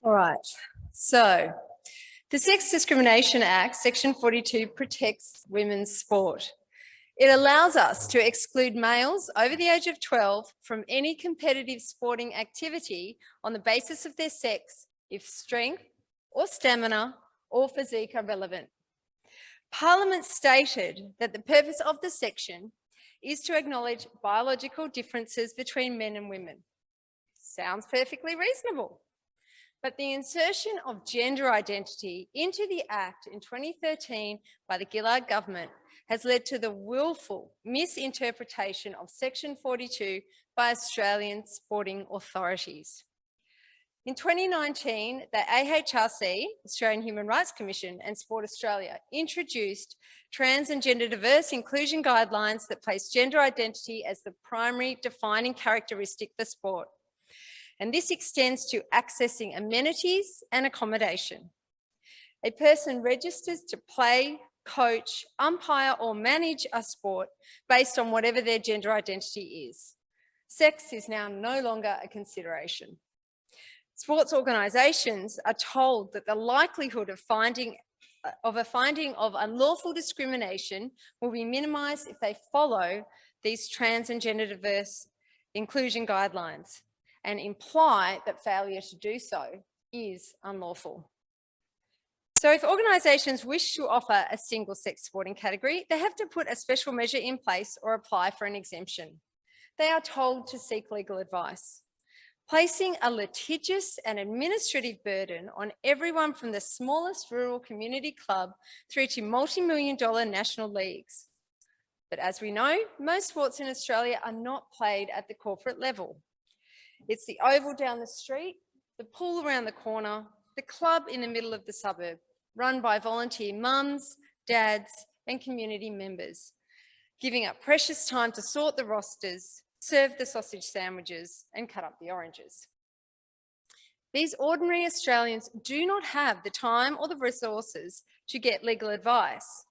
All right, so the Sex Discrimination Act, Section 42, protects women's sport. It allows us to exclude males over the age of 12 from any competitive sporting activity on the basis of their sex if strength or stamina or physique are relevant. Parliament stated that the purpose of the section is to acknowledge biological differences between men and women. Sounds perfectly reasonable. But the insertion of gender identity into the Act in 2013 by the Gillard government has led to the willful misinterpretation of Section 42 by Australian sporting authorities. In 2019, the AHRC, Australian Human Rights Commission, and Sport Australia introduced trans and gender diverse inclusion guidelines that place gender identity as the primary defining characteristic for sport. And this extends to accessing amenities and accommodation. A person registers to play, coach, umpire, or manage a sport based on whatever their gender identity is. Sex is now no longer a consideration. Sports organisations are told that the likelihood of a finding of unlawful discrimination will be minimised if they follow these trans and gender diverse inclusion guidelines and imply that failure to do so is unlawful. So if organisations wish to offer a single-sex sporting category, they have to put a special measure in place or apply for an exemption. They are told to seek legal advice, placing a litigious and administrative burden on everyone from the smallest rural community club through to multi-million-dollar national leagues. But as we know, most sports in Australia are not played at the corporate level. It's the oval down the street, the pool around the corner, the club in the middle of the suburb, run by volunteer mums, dads, and community members, giving up precious time to sort the rosters, serve the sausage sandwiches, and cut up the oranges. These ordinary Australians do not have the time or the resources to get legal advice.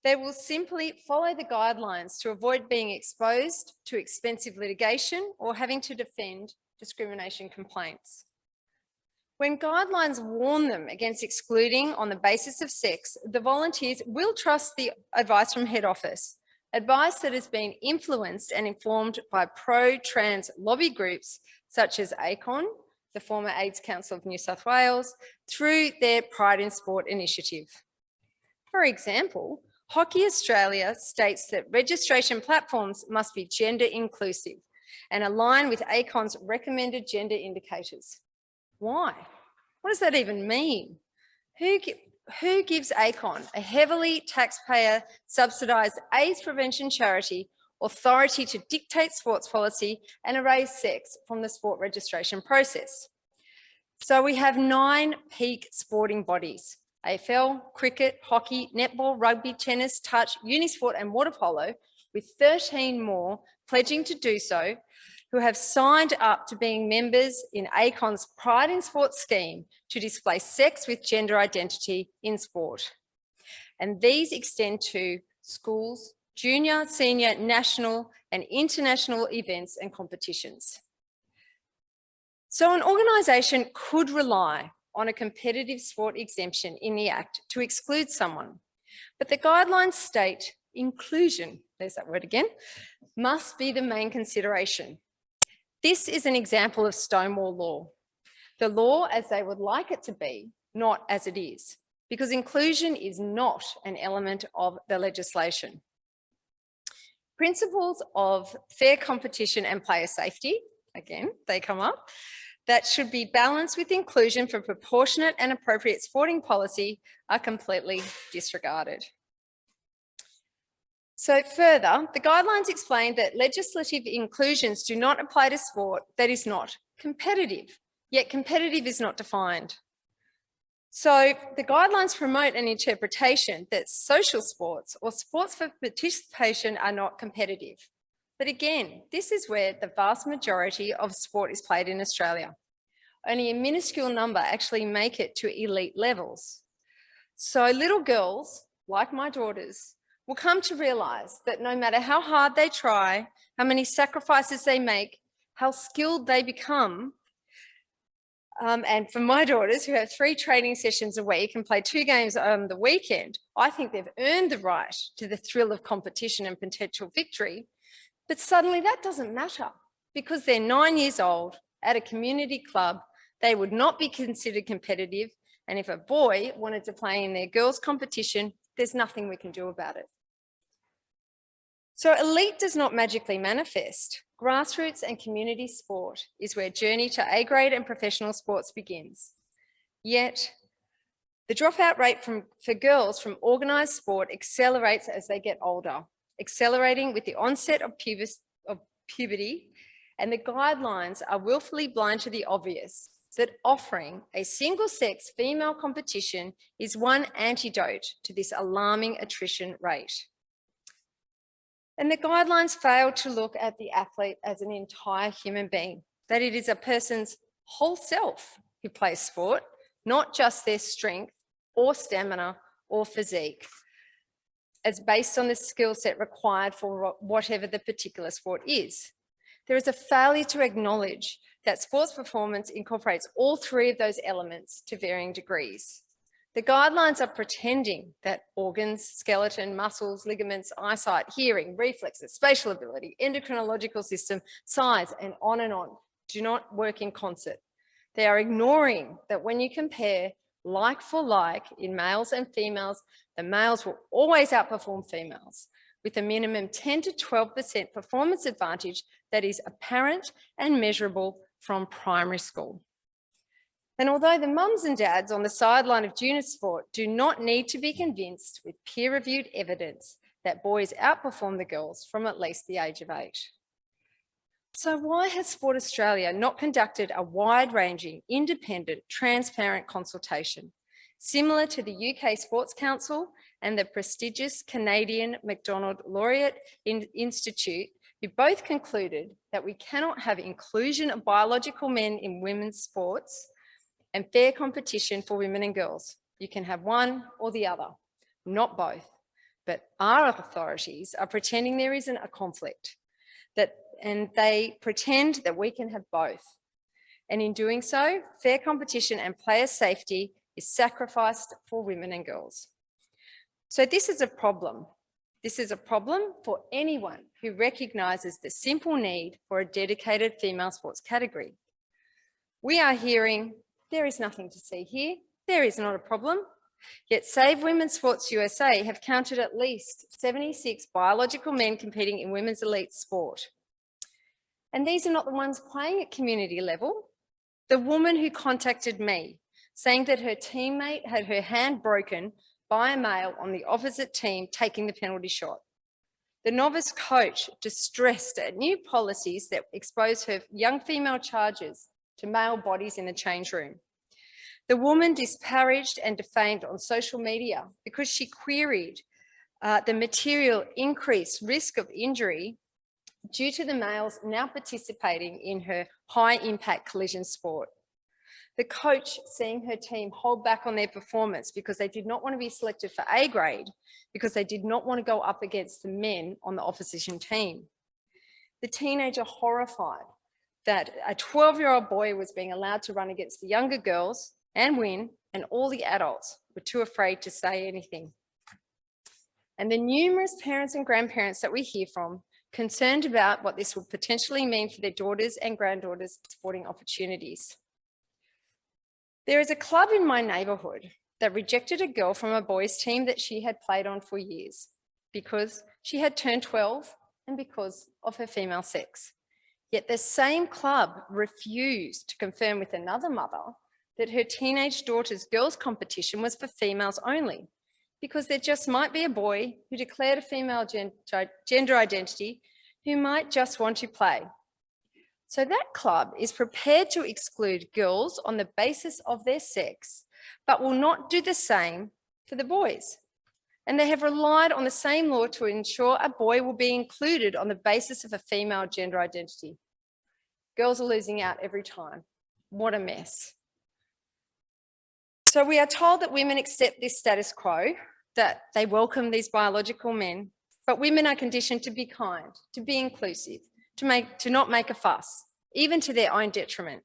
They will simply follow the guidelines to avoid being exposed to expensive litigation or having to defend discrimination complaints. When guidelines warn them against excluding on the basis of sex, the volunteers will trust the advice from head office, advice that has been influenced and informed by pro-trans lobby groups such as ACON, the former AIDS Council of New South Wales, through their Pride in Sport initiative. For example, Hockey Australia states that registration platforms must be gender inclusive and align with ACON's recommended gender indicators. Why? What does that even mean? Who gives ACON, a heavily taxpayer subsidised AIDS prevention charity, authority to dictate sports policy and erase sex from the sport registration process? So we have 9 peak sporting bodies: AFL, cricket, hockey, netball, rugby, tennis, touch, unisport and water polo, with 13 more pledging to do so, who have signed up to being members in ACON's Pride in Sport scheme to display sex with gender identity in sport. And these extend to schools, junior, senior, national and international events and competitions. So an organisation could rely on a competitive sport exemption in the Act to exclude someone, but the guidelines state inclusion, there's that word again, must be the main consideration. This is an example of Stonewall law, the law as they would like it to be, not as it is, because inclusion is not an element of the legislation. Principles of fair competition and player safety, again, they come up, that should be balanced with inclusion for proportionate and appropriate sporting policy are completely disregarded. So further, the guidelines explain that legislative inclusions do not apply to sport that is not competitive, yet competitive is not defined. So the guidelines promote an interpretation that social sports or sports for participation are not competitive. But again, this is where the vast majority of sport is played in Australia. Only a minuscule number actually make it to elite levels. So little girls, like my daughters, will come to realise that no matter how hard they try, how many sacrifices they make, how skilled they become, And for my daughters who have 3 training sessions a week and play 2 games on the weekend, I think they've earned the right to the thrill of competition and potential victory. But suddenly that doesn't matter because they're 9 years old at a community club. They would not be considered competitive. And if a boy wanted to play in their girls' competition, there's nothing we can do about it. So elite does not magically manifest. Grassroots and community sport is where journey to A-grade and professional sports begins. Yet, the dropout rate for girls from organised sport accelerates as they get older, accelerating with the onset of puberty, and the guidelines are willfully blind to the obvious that offering a single-sex female competition is one antidote to this alarming attrition rate. And the guidelines fail to look at the athlete as an entire human being, that it is a person's whole self who plays sport, not just their strength or stamina or physique, as based on the skill set required for whatever the particular sport is. There is a failure to acknowledge that sports performance incorporates all 3 of those elements to varying degrees. The guidelines are pretending that organs, skeleton, muscles, ligaments, eyesight, hearing, reflexes, spatial ability, endocrinological system, size, and on do not work in concert. They are ignoring that when you compare like for like in males and females, the males will always outperform females with a minimum 10 to 12% performance advantage that is apparent and measurable from primary school. And although the mums and dads on the sideline of junior sport do not need to be convinced with peer-reviewed evidence that boys outperform the girls from at least the age of 8. So why has Sport Australia not conducted a wide-ranging, independent, transparent consultation, similar to the UK Sports Council and the prestigious Canadian MacDonald Laureate Institute, who both concluded that we cannot have inclusion of biological men in women's sports and fair competition for women and girls? You can have one or the other, not both. But our authorities are pretending there isn't a conflict, and they pretend that we can have both. And in doing so, fair competition and player safety is sacrificed for women and girls. So this is a problem. This is a problem for anyone who recognises the simple need for a dedicated female sports category. We are hearing, there is nothing to see here, there is not a problem. Yet Save Women's Sports USA have counted at least 76 biological men competing in women's elite sport. And these are not the ones playing at community level. The woman who contacted me saying that her teammate had her hand broken by a male on the opposite team taking the penalty shot. The novice coach distressed at new policies that expose her young female charges to male bodies in the change room. The woman disparaged and defamed on social media because she queried the material increased risk of injury due to the males now participating in her high-impact collision sport. The coach seeing her team hold back on their performance because they did not want to be selected for A grade, because they did not want to go up against the men on the opposition team. The teenager horrified that a 12-year-old boy was being allowed to run against the younger girls and win, and all the adults were too afraid to say anything. And the numerous parents and grandparents that we hear from concerned about what this would potentially mean for their daughters and granddaughters' sporting opportunities. There is a club in my neighbourhood that rejected a girl from a boys' team that she had played on for years because she had turned 12 and because of her female sex. Yet the same club refused to confirm with another mother that her teenage daughter's girls' competition was for females only, because there just might be a boy who declared a female gender identity who might just want to play. So that club is prepared to exclude girls on the basis of their sex, but will not do the same for the boys. And they have relied on the same law to ensure a boy will be included on the basis of a female gender identity. Girls are losing out every time. What a mess. So we are told that women accept this status quo, that they welcome these biological men, but women are conditioned to be kind, to be inclusive, to not make a fuss, even to their own detriment.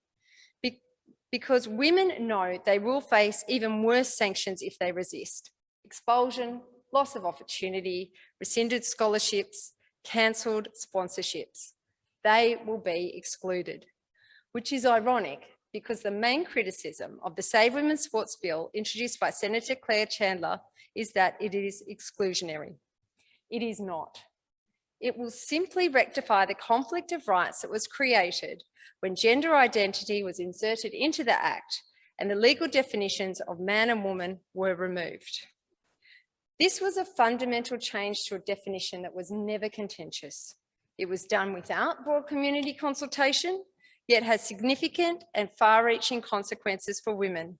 because women know they will face even worse sanctions if they resist: expulsion, loss of opportunity, rescinded scholarships, cancelled sponsorships. They will be excluded, which is ironic because the main criticism of the Save Women's Sports Bill introduced by Senator Claire Chandler is that it is exclusionary. It is not. It will simply rectify the conflict of rights that was created when gender identity was inserted into the Act and the legal definitions of man and woman were removed. This was a fundamental change to a definition that was never contentious. It was done without broad community consultation, yet has significant and far-reaching consequences for women.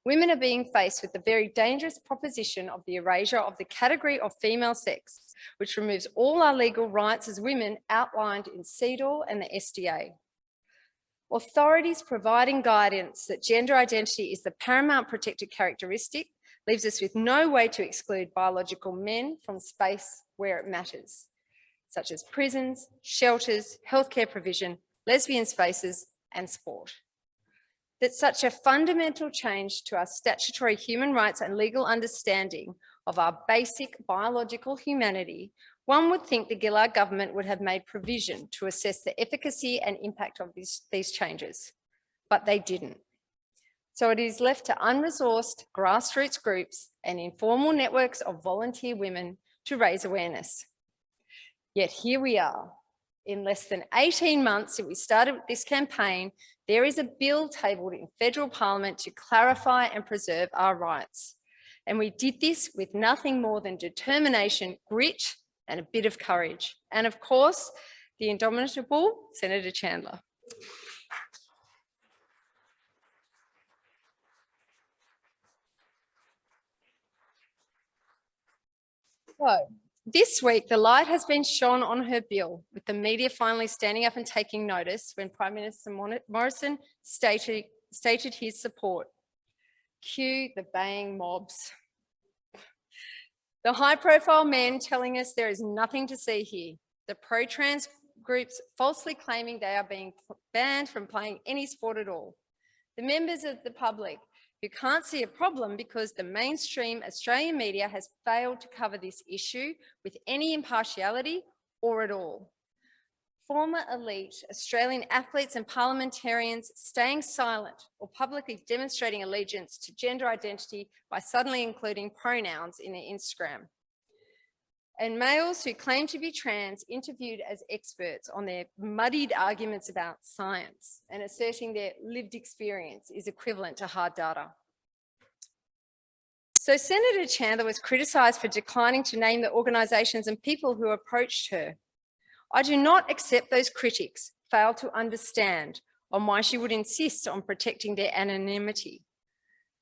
Women are being faced with the very dangerous proposition of the erasure of the category of female sex, which removes all our legal rights as women outlined in CEDAW and the SDA. Authorities providing guidance that gender identity is the paramount protected characteristic leaves us with no way to exclude biological men from space where it matters, such as prisons, shelters, healthcare provision, lesbian spaces, and sport. That such a fundamental change to our statutory human rights and legal understanding of our basic biological humanity, one would think the Gillard government would have made provision to assess the efficacy and impact of these changes, but they didn't. So it is left to unresourced grassroots groups and informal networks of volunteer women to raise awareness. Yet here we are. In less than 18 months since we started this campaign, there is a bill tabled in federal parliament to clarify and preserve our rights. And we did this with nothing more than determination, grit, and a bit of courage. And of course, the indomitable Senator Chandler. So, this week, the light has been shone on her bill, with the media finally standing up and taking notice when Prime Minister Morrison stated his support. Cue the baying mobs. The high-profile men telling us there is nothing to see here. The pro-trans groups falsely claiming they are being banned from playing any sport at all. The members of the public who can't see a problem because the mainstream Australian media has failed to cover this issue with any impartiality or at all. Former elite Australian athletes and parliamentarians staying silent or publicly demonstrating allegiance to gender identity by suddenly including pronouns in their Instagram. And males who claim to be trans interviewed as experts on their muddied arguments about science and asserting their lived experience is equivalent to hard data. So Senator Chandler was criticised for declining to name the organisations and people who approached her. I do not accept those critics fail to understand on why she would insist on protecting their anonymity.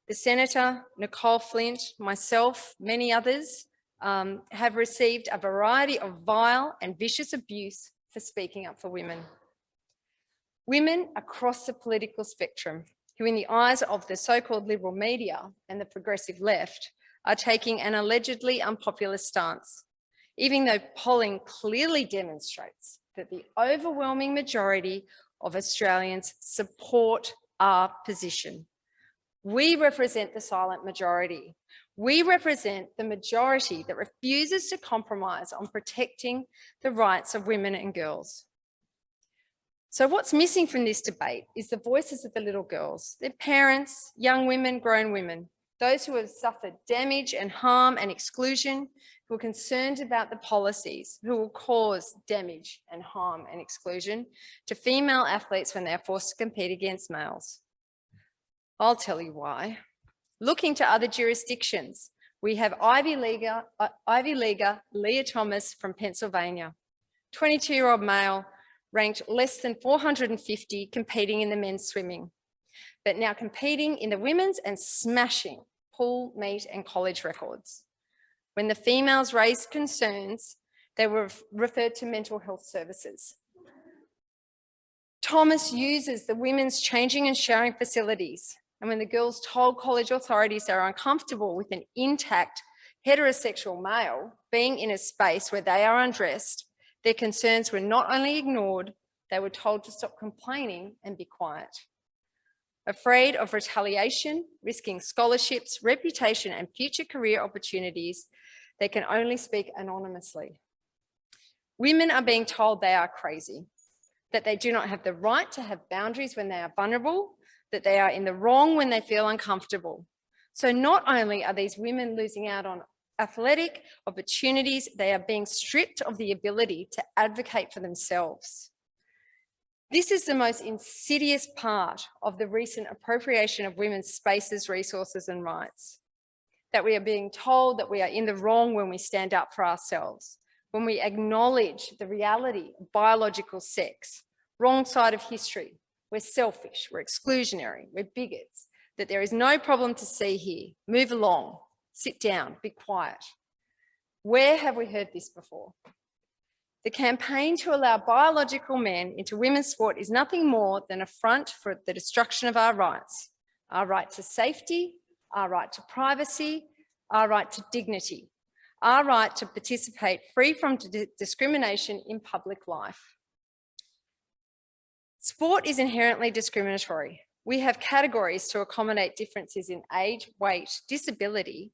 The Senator, Nicole Flint, myself, many others, have received a variety of vile and vicious abuse for speaking up for women. Women across the political spectrum who, in the eyes of the so-called liberal media and the progressive left, are taking an allegedly unpopular stance, even though polling clearly demonstrates that the overwhelming majority of Australians support our position. We represent the silent majority. We represent the majority that refuses to compromise on protecting the rights of women and girls. So what's missing from this debate is the voices of the little girls, their parents, young women, grown women, those who have suffered damage and harm and exclusion, who are concerned about the policies, who will cause damage and harm and exclusion to female athletes when they are forced to compete against males. I'll tell you why. Looking to other jurisdictions, we have Ivy Leaguer Leah Thomas from Pennsylvania, 22-year-old male, ranked less than 450 competing in the men's swimming, but now competing in the women's and smashing pool, meet and college records. When the females raised concerns, they were referred to mental health services. Thomas uses the women's changing and showering facilities, and when the girls told college authorities they are uncomfortable with an intact heterosexual male being in a space where they are undressed, their concerns were not only ignored, they were told to stop complaining and be quiet. afraid of retaliation, risking scholarships, reputation, and future career opportunities. They can only speak anonymously. Women are being told they are crazy, that they do not have the right to have boundaries when they are vulnerable, that they are in the wrong when they feel uncomfortable. So not only are these women losing out on athletic opportunities, they are being stripped of the ability to advocate for themselves. This is the most insidious part of the recent appropriation of women's spaces, resources, and rights. That we are being told that we are in the wrong when we stand up for ourselves, when we acknowledge the reality of biological sex, wrong side of history. We're selfish, we're exclusionary, we're bigots, that there is no problem to see here. Move along, sit down, be quiet. Where have we heard this before? The campaign to allow biological men into women's sport is nothing more than a front for the destruction of our right to safety, our right to privacy, our right to dignity, our right to participate free from discrimination in public life. Sport is inherently discriminatory. We have categories to accommodate differences in age, weight, disability,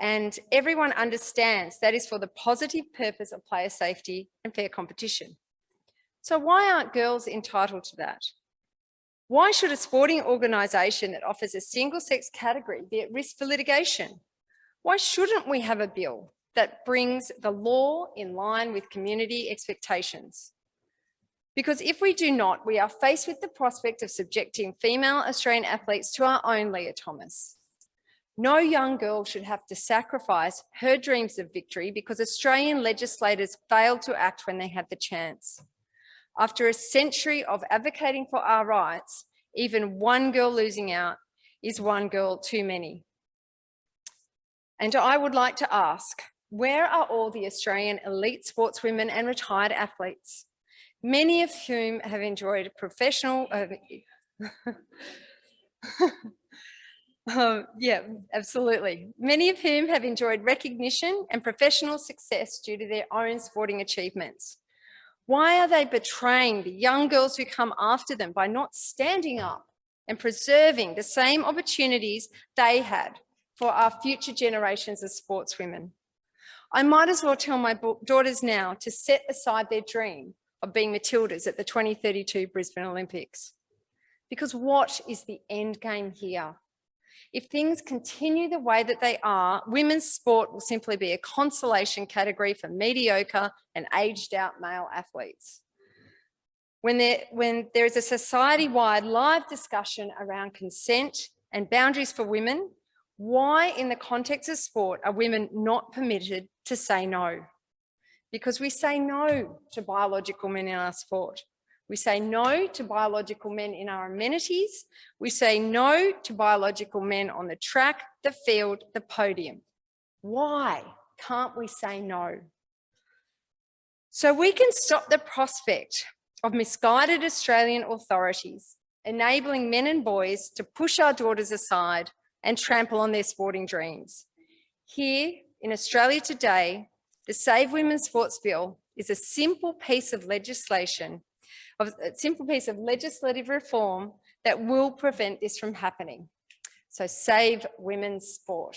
and everyone understands that is for the positive purpose of player safety and fair competition. So why aren't girls entitled to that? Why should a sporting organisation that offers a single-sex category be at risk for litigation? Why shouldn't we have a bill that brings the law in line with community expectations? Because if we do not, we are faced with the prospect of subjecting female Australian athletes to our own Leah Thomas. No young girl should have to sacrifice her dreams of victory because Australian legislators failed to act when they had the chance. After a century of advocating for our rights, even one girl losing out is one girl too many. And I would like to ask, where are all the Australian elite sportswomen and retired athletes? Many of whom have enjoyed professional, yeah, absolutely. Many of whom have enjoyed recognition and professional success due to their own sporting achievements. Why are they betraying the young girls who come after them by not standing up and preserving the same opportunities they had for our future generations of sportswomen? I might as well tell my daughters now to set aside their dream of being Matildas at the 2032 Brisbane Olympics. Because what is the end game here? If things continue the way that they are, women's sport will simply be a consolation category for mediocre and aged out male athletes. When there is a society-wide live discussion around consent and boundaries for women, why in the context of sport are women not permitted to say no? Because we say no to biological men in our sport. We say no to biological men in our amenities. We say no to biological men on the track, the field, the podium. Why can't we say no? So we can stop the prospect of misguided Australian authorities enabling men and boys to push our daughters aside and trample on their sporting dreams. Here in Australia today, the Save Women's Sports Bill is a simple piece of legislation, a simple piece of legislative reform that will prevent this from happening. So save women's sport.